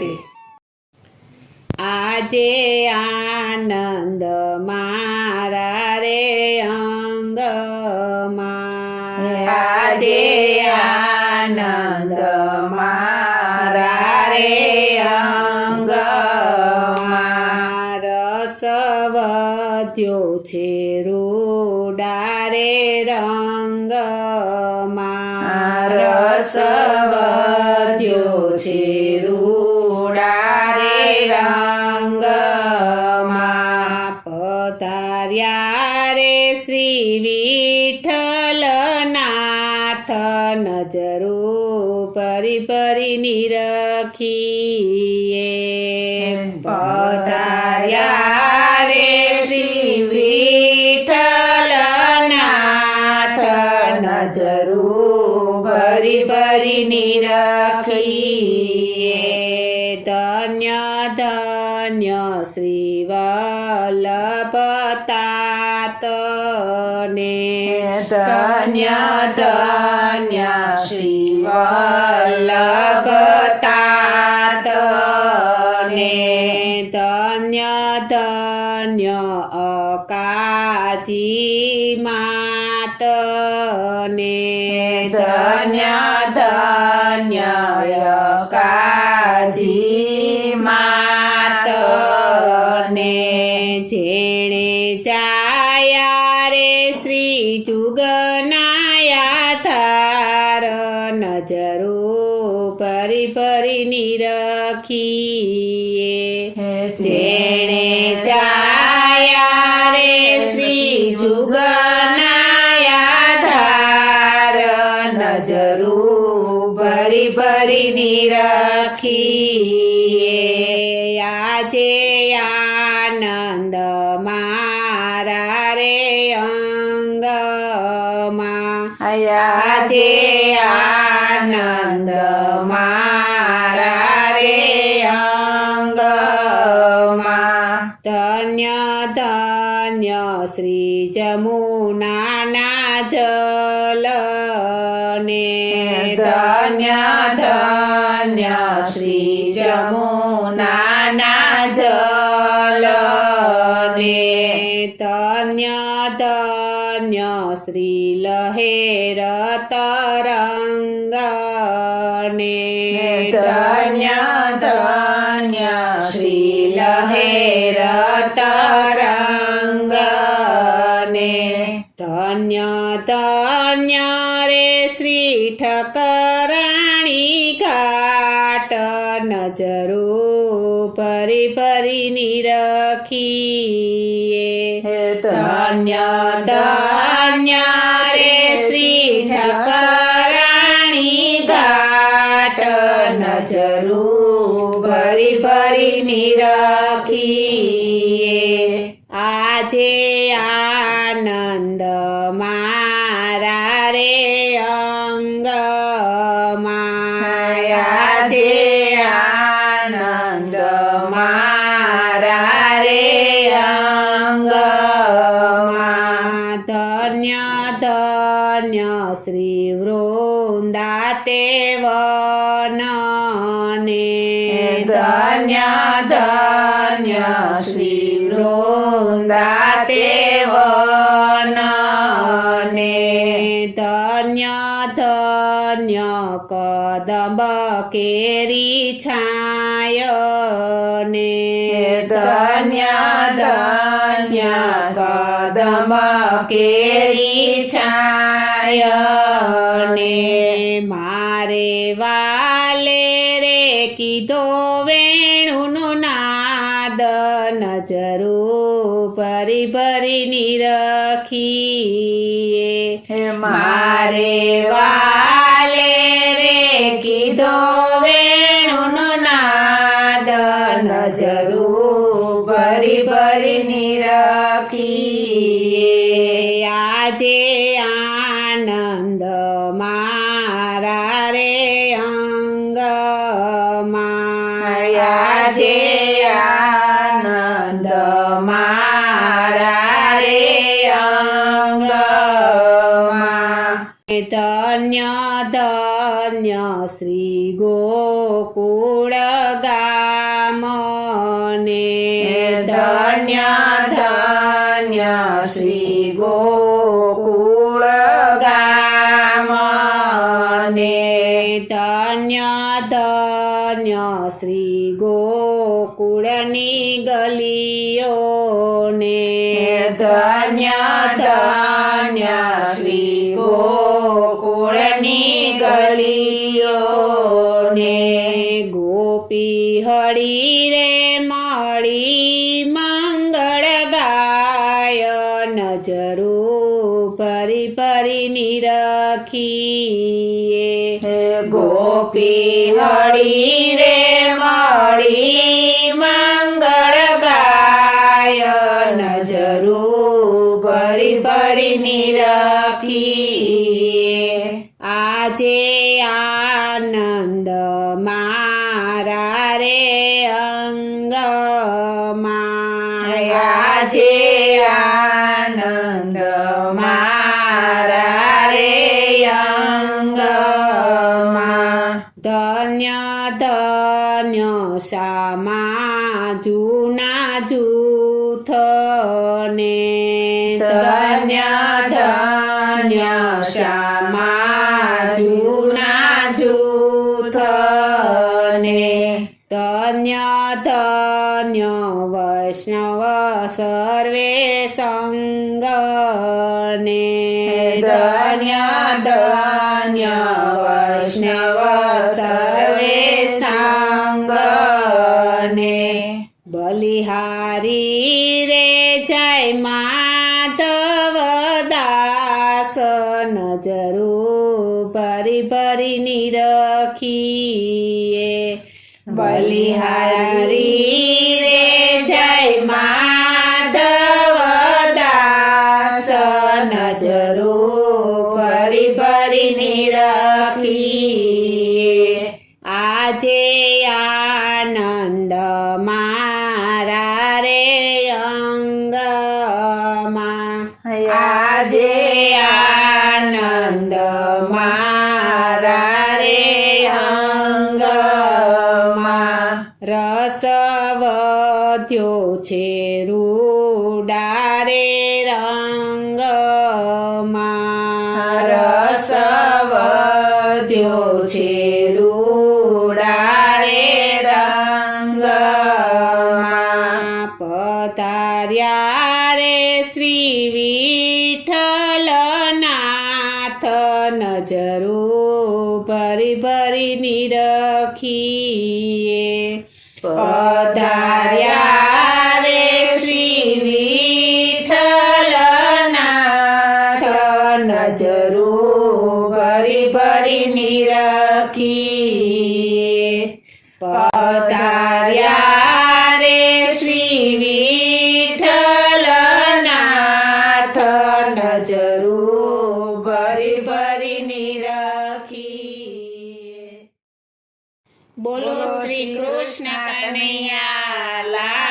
રાધે. આજે આનંદ મારા રે અંગમાં, આજે આનંદ મારા રે અંગમાં, રસ વધ્યો છે રૂડા રે રંગમાં, રસ વધ્યો છે રૂડા રે રંગમાં, પધાર્યા રે શ્રી વિઠ્ઠલનાથ નજરો પરી પરી નિરખીએ. પધાર્યા રે શ્રી વિઠ્ઠલનાથ નજરો ભરી ભરી નિરખીએ. ધન્ય ધન્ય શ્રી વલ્લભતાતને, ધન્ય ધન્ય શ્રી વલ્લભતાતને, ધન્ય ધન્ય અકાજી માતને, ધન્ય ધન્ય અકાજી માતને, જેણે ચાયા રે શ્રી જુગનાયા થાર નજરો પરી પરી નિરખીએ. જેણે ચાયા રે શ્રી જુગનાયા ધાર નજરો ભરી ભરી નિરખીએ. આજે આનંદ મારા રે અંગમાં, આજે આનંદ મારા રે અંગમાં, ધન્ય ધન્ય શ્રી જમુનાના જલને, ધન્ય ધન્ય શ્રી જમુનાના જલને, ધન્ય ધન્ય શ્રી લહેર તરંગને, ધન્ય ધન્ય શ્રી લહેર તરંગને, ધન્ય ધન્ય રે શ્રી ઠકરાણી ઘાટ નજરો પરી પરી નિરખીએ. ધન્ય ધન્ય રે શ્રી ઠકરાણી ઘાટ નજરો ભરી ભરી નિરખીએ. આજે આનંદ મારા રે અંગમાં, આજે આનંદ મારા રે અંગમાં, ધન્ય ધન્ય શ્રી વૃંદા તે વનને, ધન્ય ધન્ય શ્રી વૃંદા તે વનને, ધન્ય ધન્ય કદંબ કેરી છાયને, ધન્ય ધન્ય કદમ કેરી છાયને, મારે વાલે રે કીધો વેણુનો નાદ નજરો પરી પરી નિરખીએ. મારે વાલે રે કીધો વેણુનો નાદ નજરો ભરી ભરી નિરખીએ. આજે આનંદ મારા રે અંગમાં, આજે આનંદ મારા રે અંગમાં, ધન્ય ધન્ય શ્રી ગોકુળ ગામને ધન્ય ધન્ય શ્રી ગોકુળ ગામને ધન્ય ધન્ય શ્રી ગોકુળની ગલીઓને ધન્ય ધન્ય શ્રી ગોકુળની ગલીઓને ગોપી હળી રે મળી મંગળ ગાયન જરૂર ફરી ફરી નિરખીએ ગોપી હળી રે મળી મંગળ ગાયન જરૂર ફરી ફરી નિરખીએ આજે આનંદ મારા રે અંગમાં આજે આનંદ મારા રે અંગમાં ધન્ય ધન્ય શામા જૂના જૂથને ધન્ય ધન્ય શ્યામા જૂના જૂથને ધન્ય ધન્ય વૈષ્ણવ સર્વે સંગને ધન્ય ધન્ય વૈષ્ણવ સર્વે સાંગને બલિહારી રે જય માધવ દાસ નજરું ભરી ભરી નિરખીએ બલિહારી રે જય માધવ દાસ નજરું ફરી ફરી નિરખીએ આજે આનંદ મારા રે અંગમાં આજે આનંદ મારા રે અંગમાં રસ વધ્યો છે રૂડા રે રંગમાં રસ વધ્યો છે રૂડા રે રંગમાં પધાર્યા રે શ્રી વિઠ્ઠલનાથ નજરું ભરી ભરી નિરખીએ પધાર્યા રે શ્રી વિઠ્ઠલનાથ નજરું ભરી ભરી નિરખીએ પધાર્યા રે શ્રી વિઠ્ઠલનાથ નજરું ભરી ભરી નિરખીએ બોલો શ્રી કૃષ્ણ કનૈયા લાલ